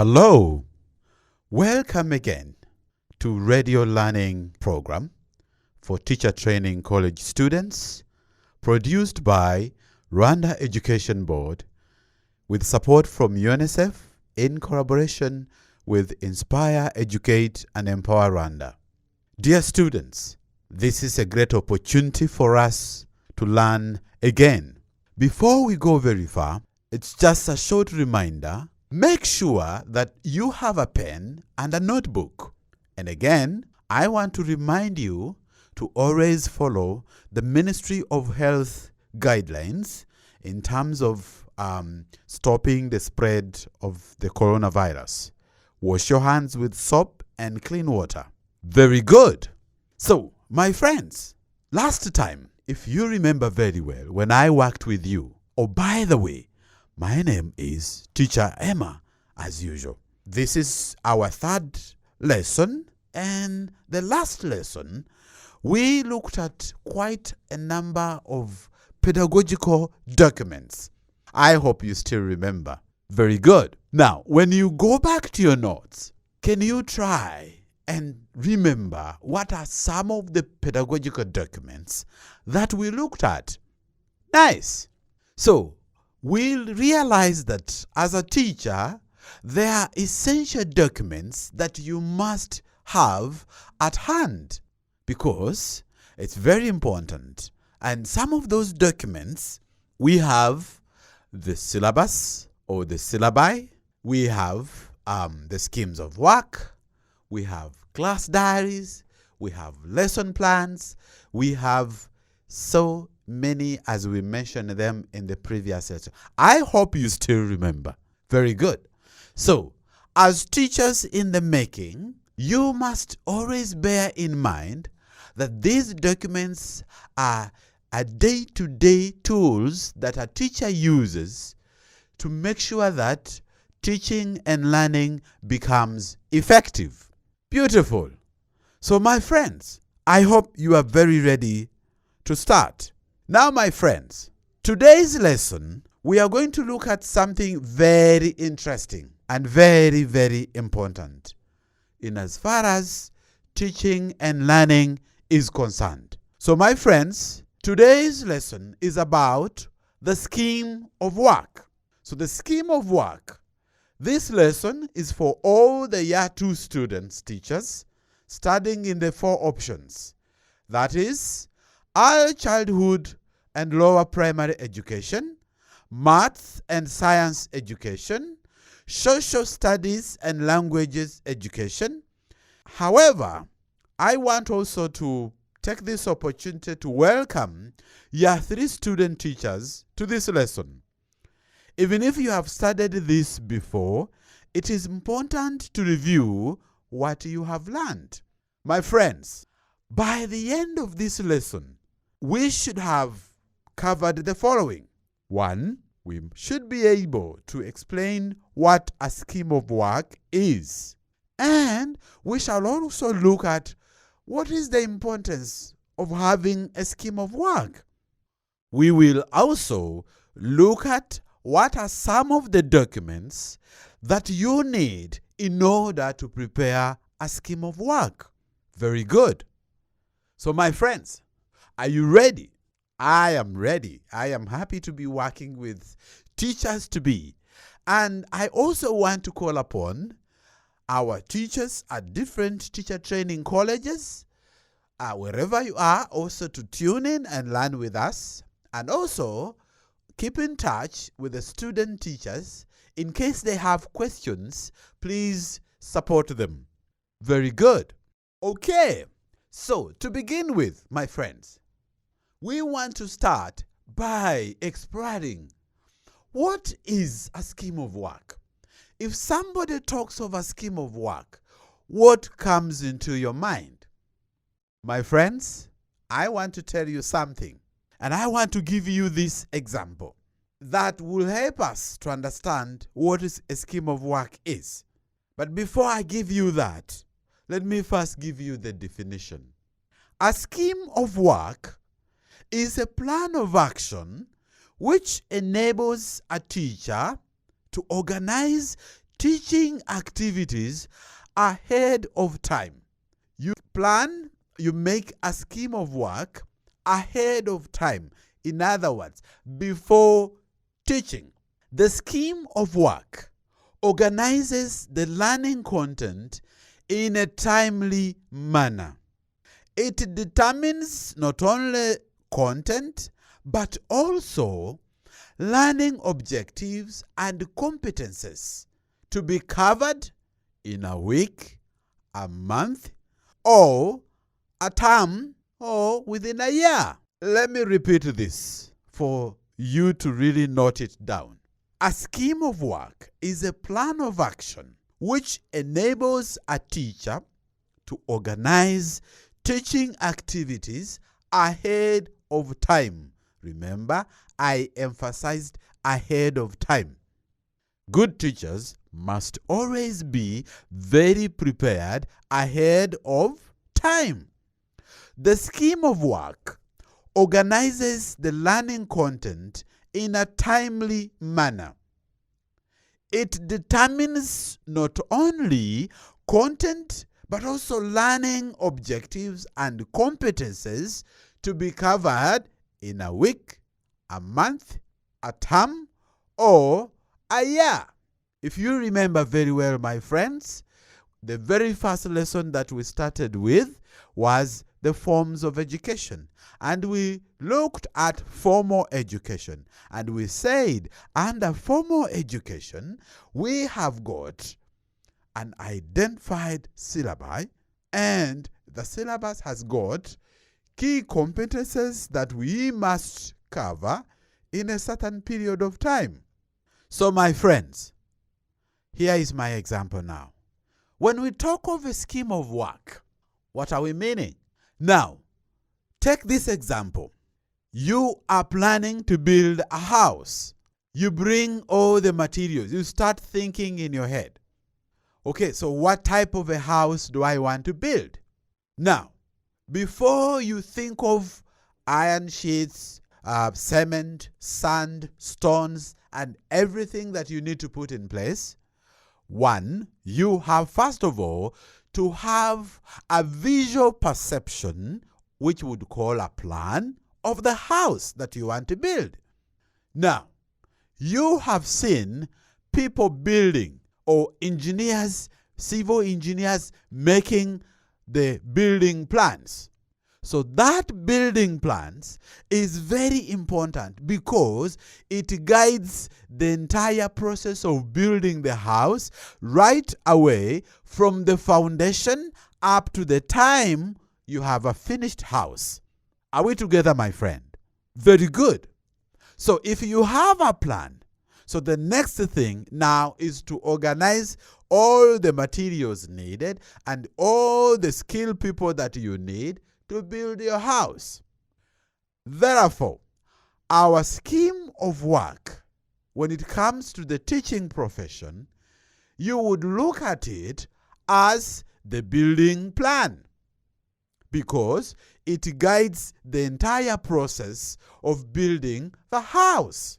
Hello, welcome again to Radio Learning Program for Teacher Training College students, produced by Rwanda Education Board with support from UNICEF in collaboration with Inspire, Educate and Empower Rwanda. Dear students, this is a great opportunity for us to learn again. Before we go very far, it's just a short reminder. Make sure that you have a pen and a notebook. And again, I want to remind you to always follow the Ministry of Health guidelines in terms of stopping the spread of the coronavirus. Wash your hands with soap and clean water. Very good. So, my friends, last time, if you remember very well, when I worked with you, by the way, my name is Teacher Emma, as usual. This is our third lesson, and the last lesson, we looked at quite a number of pedagogical documents. I hope you still remember. Very good. Now, when you go back to your notes, can you try and remember what are some of the pedagogical documents that we looked at? Nice. So, we'll realize that as a teacher, there are essential documents that you must have at hand because it's very important. And some of those documents, we have the syllabus or the syllabi, we have the schemes of work, we have class diaries, we have lesson plans, we have so many as we mentioned them in the previous session. I hope you still remember. Very good. So, as teachers in the making, you must always bear in mind that these documents are a day-to-day tools that a teacher uses to make sure that teaching and learning becomes effective. Beautiful. So, my friends, I hope you are very ready to start. Now, my friends, today's lesson, we are going to look at something very interesting and very, very important in as far as teaching and learning is concerned. So, my friends, today's lesson is about the scheme of work. So, the scheme of work, this lesson is for all the Year 2 students, teachers, studying in the 4 options. That is, early childhood and lower primary education, maths and science education, social studies and languages education. However, I want also to take this opportunity to welcome Year 3 student teachers to this lesson. Even if you have studied this before, it is important to review what you have learned. My friends, by the end of this lesson, we should have covered the following. 1, we should be able to explain what a scheme of work is. And we shall also look at what is the importance of having a scheme of work. We will also look at what are some of the documents that you need in order to prepare a scheme of work. Very good. So, my friends, are you ready? I am ready. I am happy to be working with teachers to be. And I also want to call upon our teachers at different teacher training colleges, wherever you are, also to tune in and learn with us. And also keep in touch with the student teachers. In case they have questions, please support them. Very good. Okay. So, to begin with, my friends, we want to start by exploring what is a scheme of work. If somebody talks of a scheme of work, what comes into your mind? My friends, I want to tell you something, and I want to give you this example that will help us to understand what a scheme of work is. But before I give you that, let me first give you the definition. A scheme of work is a plan of action which enables a teacher to organize teaching activities ahead of time. You plan, you make a scheme of work ahead of time. In other words, before teaching. The scheme of work organizes the learning content in a timely manner. It determines not only content, but also learning objectives and competences to be covered in a week, a month, or a term, or within a year. Let me repeat this for you to really note it down. A scheme of work is a plan of action which enables a teacher to organize teaching activities ahead of time. Remember, I emphasized ahead of time. Good teachers must always be very prepared ahead of time. The scheme of work organizes the learning content in a timely manner. It determines not only content, but also learning objectives and competences to be covered in a week, a month, a term, or a year. If you remember very well, my friends, the very first lesson that we started with was the forms of education. And we looked at formal education. And we said, under formal education, we have got an identified syllabus, and the syllabus has got key competences that we must cover in a certain period of time. So, my friends, here is my example now. When we talk of a scheme of work, what are we meaning? Now, take this example. You are planning to build a house. You bring all the materials. You start thinking in your head. Okay, so what type of a house do I want to build? Now, before you think of iron sheets, cement, sand, stones, and everything that you need to put in place, one, you have first of all to have a visual perception, which would call a plan of the house that you want to build. Now, you have seen people building, or engineers, civil engineers making the building plans. So that building plans is very important because it guides the entire process of building the house right away from the foundation up to the time you have a finished house. Are we together, my friend? Very good. So if you have a plan, so the next thing now is to organize all the materials needed and all the skilled people that you need to build your house. Therefore, our scheme of work, when it comes to the teaching profession, you would look at it as the building plan, because it guides the entire process of building the house.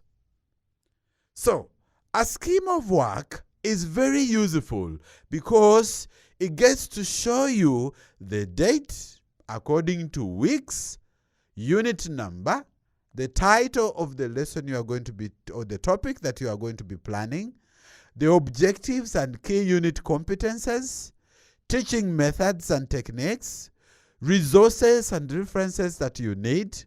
So, a scheme of work is very useful because it gets to show you the date according to weeks, unit number, the title of the lesson you are going to be, or the topic that you are going to be planning, the objectives and key unit competences, teaching methods and techniques, resources and references that you need.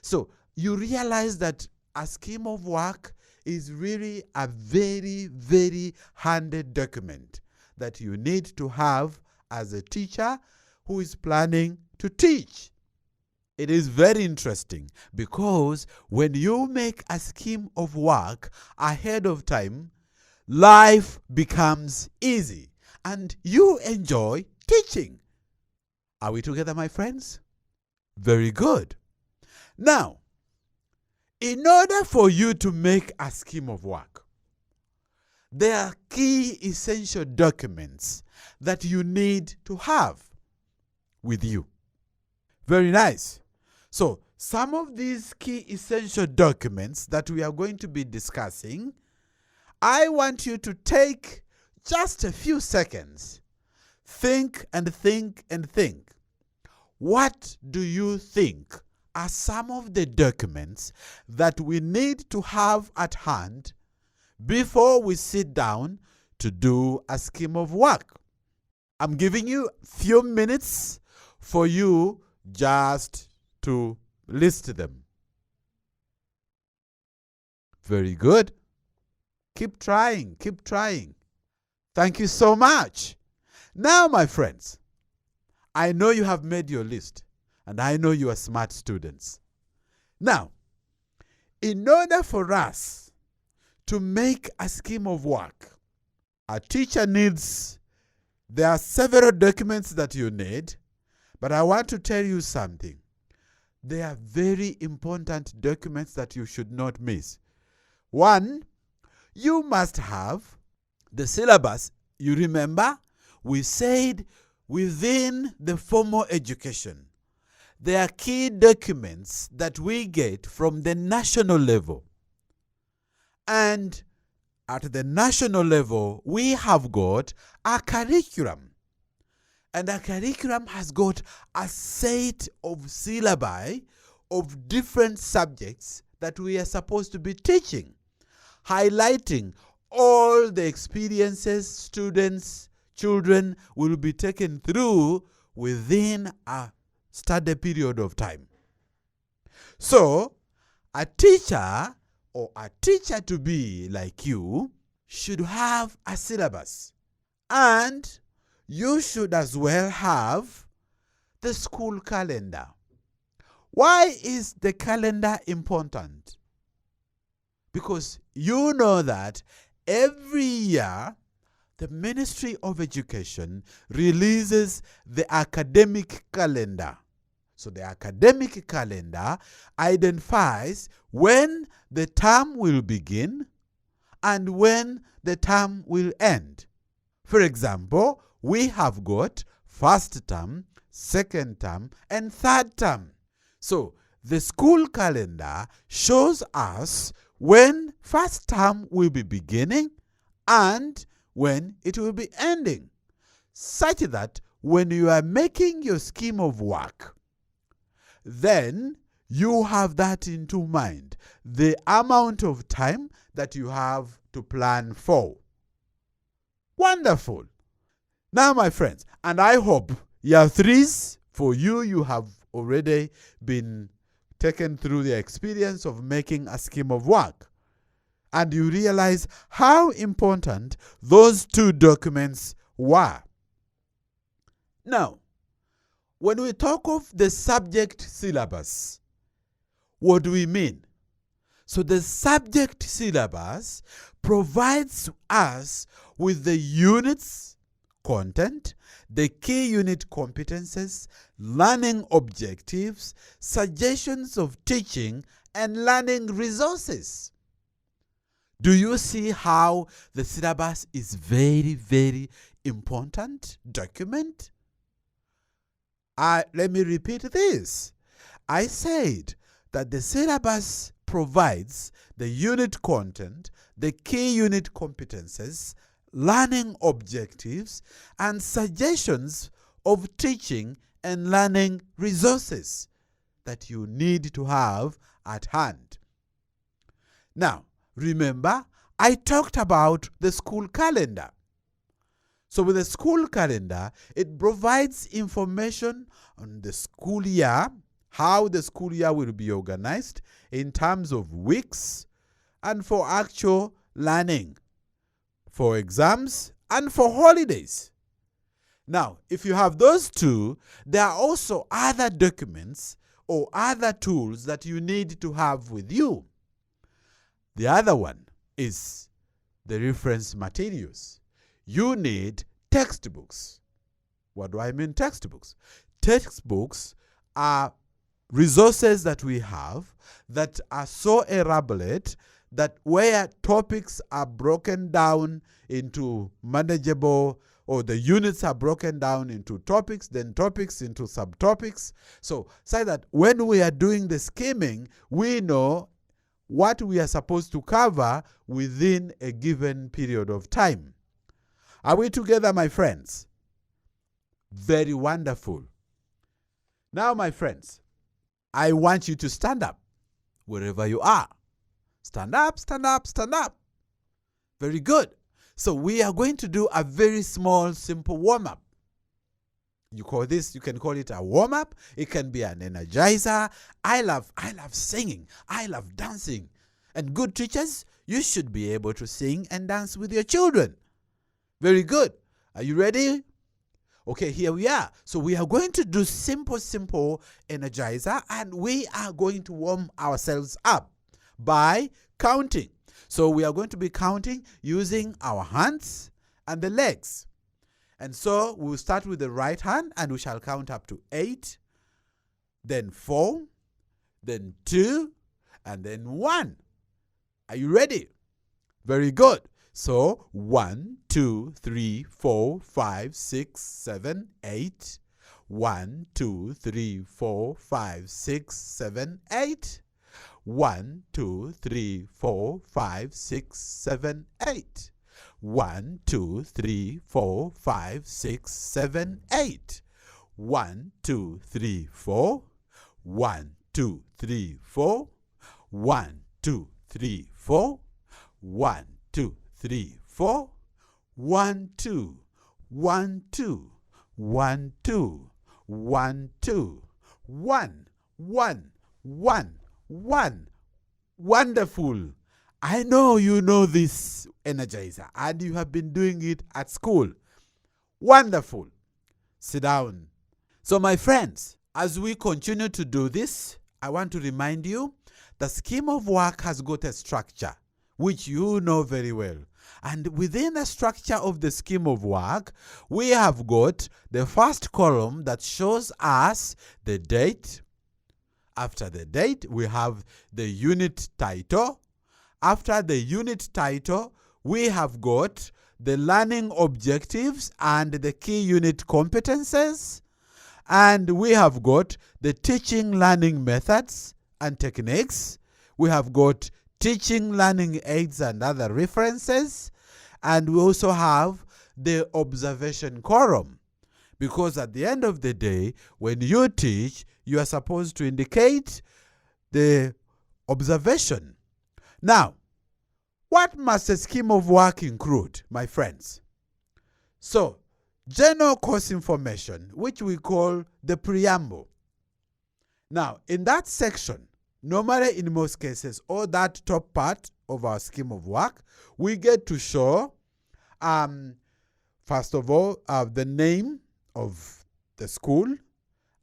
So you realize that a scheme of work is really a very, very handy document that you need to have as a teacher who is planning to teach. It is very interesting because when you make a scheme of work ahead of time, life becomes easy and you enjoy teaching. Are we together, my friends? Very good. Now, in order for you to make a scheme of work, there are key essential documents that you need to have with you. Very nice. So, some of these key essential documents that we are going to be discussing, I want you to take just a few seconds, think and think and think. What do you think are some of the documents that we need to have at hand before we sit down to do a scheme of work? I'm giving you a few minutes for you just to list them. Very good. Keep trying, keep trying. Thank you so much. Now, my friends, I know you have made your list, and I know you are smart students. Now, in order for us to make a scheme of work, a teacher needs, there are several documents that you need, but I want to tell you something. They are very important documents that you should not miss. One, you must have the syllabus. You remember, we said within the formal education, there are key documents that we get from the national level. And at the national level, we have got a curriculum. And a curriculum has got a set of syllabi of different subjects that we are supposed to be teaching, highlighting all the experiences students, children will be taken through within a study period of time. So, a teacher or a teacher to be like you should have a syllabus. And you should as well have the school calendar. Why is the calendar important? Because you know that every year the Ministry of Education releases the academic calendar. So the academic calendar identifies when the term will begin and when the term will end. For example, we have got first term, second term, and third term. So the school calendar shows us when first term will be beginning and when it will be ending, such that when you are making your scheme of work, then you have that into mind, the amount of time that you have to plan for. Wonderful. Now, my friends, and I hope year 3s, for you have already been taken through the experience of making a scheme of work. And you realize how important those two documents were. Now, when we talk of the subject syllabus, what do we mean? So the subject syllabus provides us with the units, content, the key unit competences, learning objectives, suggestions of teaching, and learning resources. Do you see how the syllabus is very, very important document? Let me repeat this. I said that the syllabus provides the unit content, the key unit competences, learning objectives, and suggestions of teaching and learning resources that you need to have at hand. Now, remember, I talked about the school calendar. So with the school calendar, it provides information on the school year, how the school year will be organized in terms of weeks and for actual learning, for exams and for holidays. Now, if you have those two, there are also other documents or other tools that you need to have with you. The other one is the reference materials. You need textbooks. What do I mean textbooks? Textbooks are resources that we have that are so elaborate that where topics are broken down into manageable, or the units are broken down into topics, then topics into subtopics. So that when we are doing the scheming, we know what we are supposed to cover within a given period of time. Are we together, my friends? Very wonderful. Now, my friends, I want you to stand up wherever you are. Stand up, stand up, stand up. Very good. So we are going to do a very small, simple warm-up. You can call it a warm-up. It can be an energizer. I love singing. I love dancing. And good teachers, you should be able to sing and dance with your children. Very good. Are you ready? Okay, here we are. So we are going to do simple energizer, and we are going to warm ourselves up by counting. So we are going to be counting using our hands and the legs. And so we will start with the right hand, and we shall count up to 8, then 4, then 2, and then 1. Are you ready? Very good. So 1, 2, 3, 4, 5, 6, 7, 8. 1, 2, 3, 4, 5, 6, 7, 8. 1, 2, 3, 4, 5, 6, 7, 8. 1, 2, 3, 4, 5, 6, 7, 8. 1, 2, 3, 4. 1, 2, 3, 4. 1, 2, 3, 4. 1, 2, 3, 4. 1, 2. 1, 2. 1, 2. 1, 2. 1, 1, 1, 1. Wonderful. I know you know this energizer, and you have been doing it at school. Wonderful. Sit down. So, my friends, as we continue to do this, I want to remind you the scheme of work has got a structure, which you know very well. And within the structure of the scheme of work, we have got the first column that shows us the date. After the date, we have the unit title. After the unit title, we have got the learning objectives and the key unit competences. And we have got the teaching learning methods and techniques. We have got teaching learning aids and other references. And we also have the observation column. Because at the end of the day, when you teach, you are supposed to indicate the observation. Now, what must a scheme of work include, my friends? So, general course information, which we call the preamble. Now, in that section, normally in most cases, or that top part of our scheme of work, we get to show, first of all, the name of the school,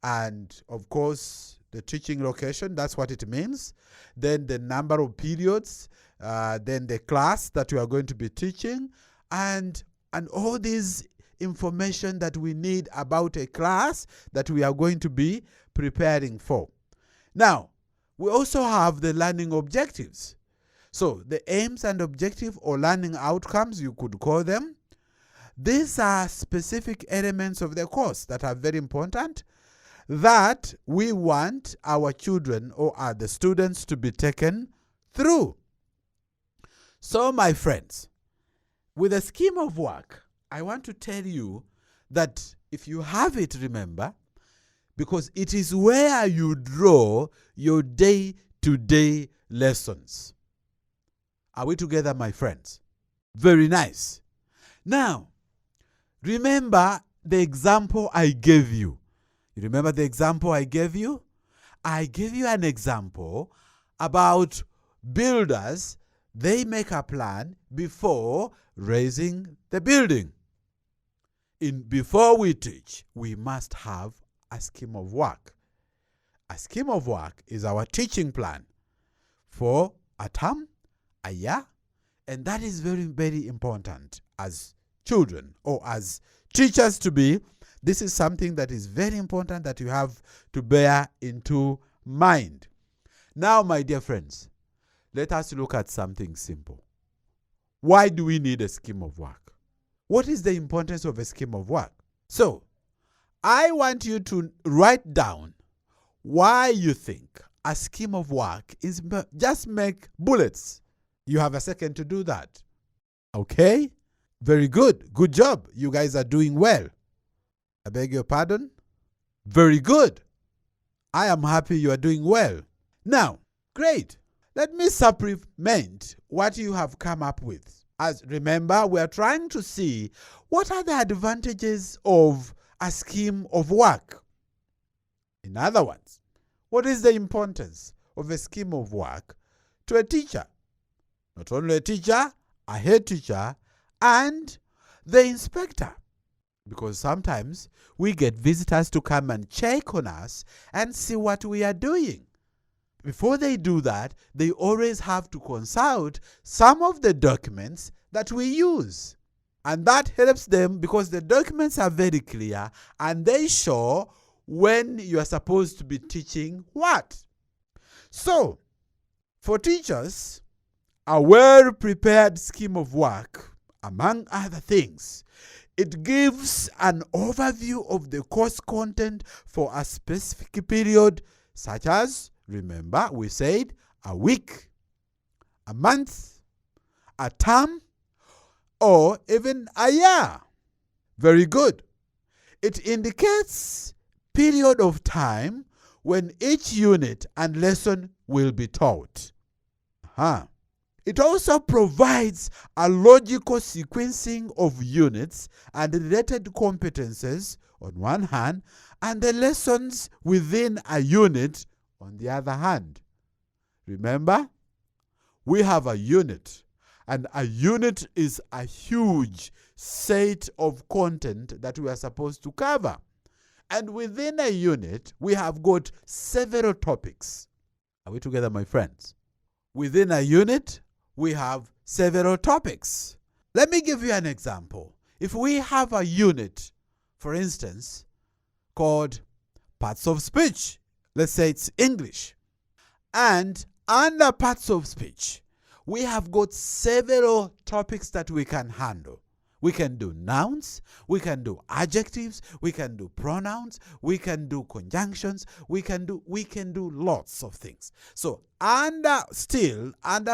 and of course, the teaching location, that's what it means. Then the number of periods, then the class that we are going to be teaching, and all these information that we need about a class that we are going to be preparing for. Now, we also have the learning objectives. So the aims and objective or learning outcomes, you could call them. These are specific elements of the course that are very important, that we want our children or the students to be taken through. So, my friends, with a scheme of work, I want to tell you that if you have it, remember, because it is where you draw your day-to-day lessons. Are we together, my friends? Very nice. Now, remember the example I gave you. You remember the example I gave you? I gave you an example about builders. They make a plan before raising the building. Before we teach, we must have a scheme of work. A scheme of work is our teaching plan for a term, a year, and that is very, very important as children or as teachers to be. This is something that is very important that you have to bear into mind. Now, my dear friends, let us look at something simple. Why do we need a scheme of work? What is the importance of a scheme of work? So, I want you to write down why you think a scheme of work is just make bullets. You have a second to do that. Okay? Very good. Good job. You guys are doing well. I beg your pardon? Very good. I am happy you are doing well. Now, great. Let me supplement what you have come up with. As remember, we are trying to see what are the advantages of a scheme of work. In other words, what is the importance of a scheme of work to a teacher? Not only a teacher, a head teacher, and the inspector. Because sometimes we get visitors to come and check on us and see what we are doing. Before they do that, they always have to consult some of the documents that we use. And that helps them because the documents are very clear and they show when you are supposed to be teaching what. So, for teachers, a well-prepared scheme of work, among other things, it gives an overview of the course content for a specific period, such as, remember, we said a week, a month, a term, or even a year. Very good. It indicates period of time when each unit and lesson will be taught. It also provides a logical sequencing of units and related competences on one hand, and the lessons within a unit on the other hand. Remember, we have a unit, and a unit is a huge set of content that we are supposed to cover. And within a unit, we have got several topics. Are we together, my friends? Within a unit, we have several topics. Let me give you an example. If we have a unit, for instance, called parts of speech, let's say it's English, and under parts of speech, we have got several topics that we can handle. We can do nouns, we can do adjectives, we can do pronouns, we can do conjunctions, we can do lots of things. So under,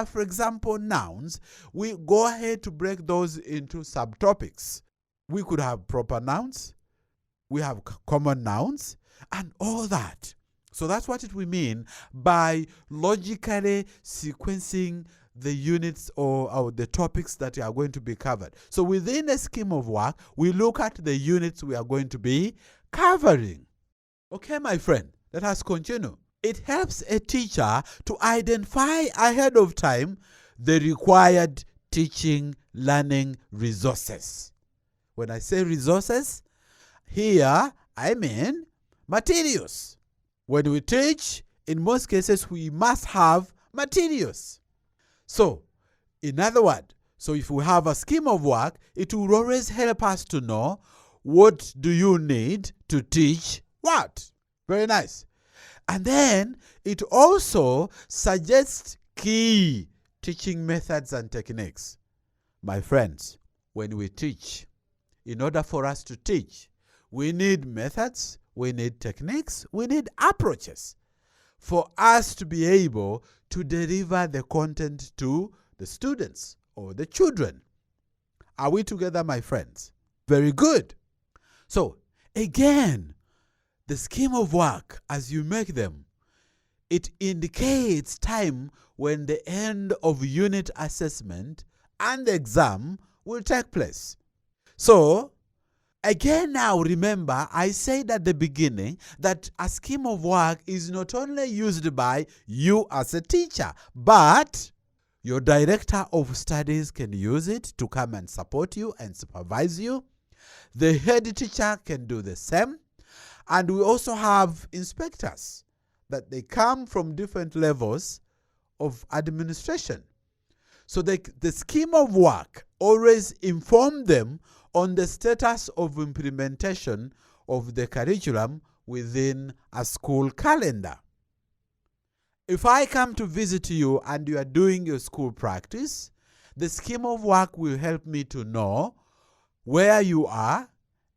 for example, nouns, we go ahead to break those into subtopics. We could have proper nouns, we have common nouns, and all that. So that's what we mean by logically sequencing the units or the topics that are going to be covered. So within a scheme of work, we look at the units we are going to be covering. Okay, my friend, let us continue. It helps a teacher to identify ahead of time the required teaching, learning resources. When I say resources, here I mean materials. When we teach, in most cases, we must have materials. So, in other words, so if we have a scheme of work, it will always help us to know what do you need to teach what. Very nice. And then it also suggests key teaching methods and techniques. My friends, when we teach, in order for us to teach, we need methods, we need techniques, we need approaches for us to be able to deliver the content to the students or the children. Are we together, my friends? Very good. So, again, the scheme of work, as you make them, it indicates time when the end of unit assessment and the exam will take place. So, again now remember, I said at the beginning that a scheme of work is not only used by you as a teacher, but your director of studies can use it to come and support you and supervise you. The head teacher can do the same. And we also have inspectors that they come from different levels of administration. So the scheme of work always informs them on the status of implementation of the curriculum within a school calendar. If I come to visit you and you are doing your school practice, the scheme of work will help me to know where you are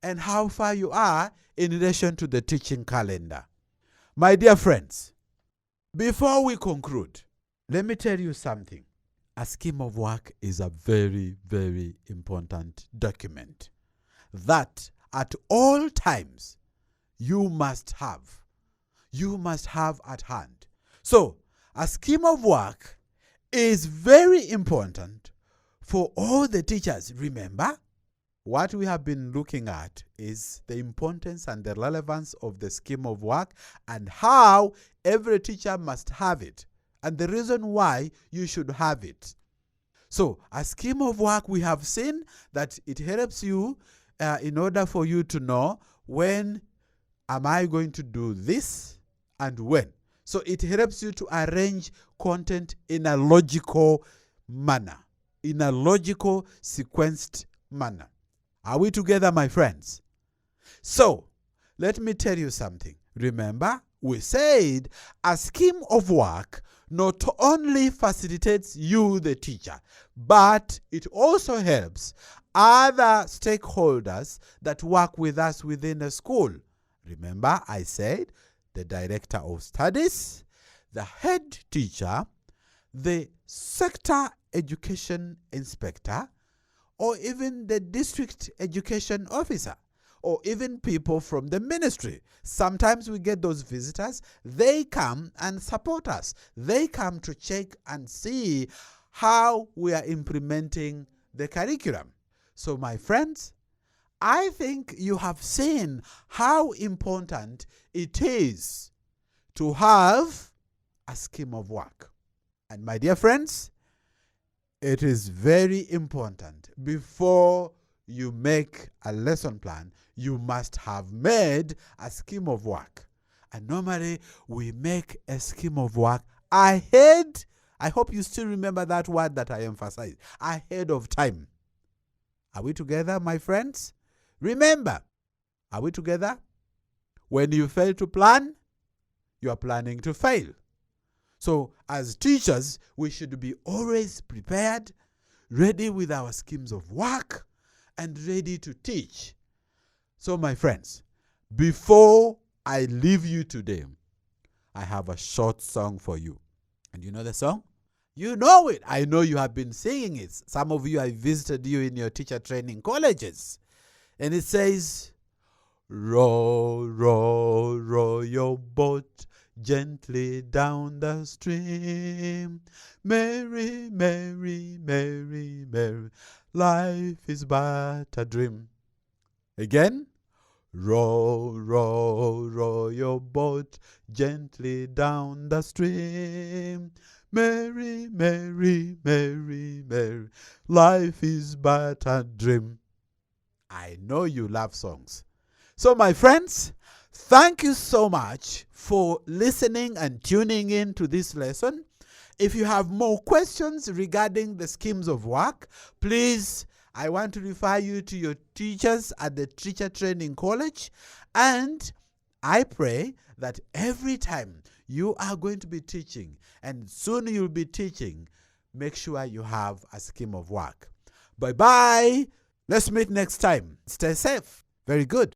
and how far you are in relation to the teaching calendar. My dear friends, before we conclude, let me tell you something. A scheme of work is a very, very important document that at all times you must have. You must have at hand. So, a scheme of work is very important for all the teachers. Remember, what we have been looking at is the importance and the relevance of the scheme of work and how every teacher must have it, and the reason why you should have it. So, a scheme of work, we have seen that it helps you in order for you to know when am I going to do this and when. So, it helps you to arrange content in a logical manner, in a logical, sequenced manner. Are we together, my friends? So, let me tell you something. Remember, we said a scheme of work not only facilitates you, the teacher, but it also helps other stakeholders that work with us within a school. Remember, I said the director of studies, the head teacher, the sector education inspector, or even the district education officer, or even people from the ministry. Sometimes we get those visitors. They come and support us. They come to check and see how we are implementing the curriculum. So, my friends, I think you have seen how important it is to have a scheme of work. And my dear friends, it is very important before you make a lesson plan, you must have made a scheme of work. And normally we make a scheme of work ahead. I hope you still remember that word that I emphasized, ahead of time. Are we together, my friends? Remember, are we together? When you fail to plan, you are planning to fail. So as teachers, we should be always prepared, ready with our schemes of work, and ready to teach. So my friends, before I leave you today, I have a short song for you. And you know the song? You know it. I know you have been singing it. Some of you, I visited you in your teacher training colleges. And it says, row, row, row your boat gently down the stream. Merry, merry, merry, merry, life is but a dream. Again, row, row, row your boat gently down the stream. Merry, merry, merry, merry, life is but a dream. I know you love songs. So my friends, thank you so much for listening and tuning in to this lesson. If you have more questions regarding the schemes of work, please, I want to refer you to your teachers at the Teacher Training College. And I pray that every time you are going to be teaching, and soon you'll be teaching, make sure you have a scheme of work. Bye-bye. Let's meet next time. Stay safe. Very good.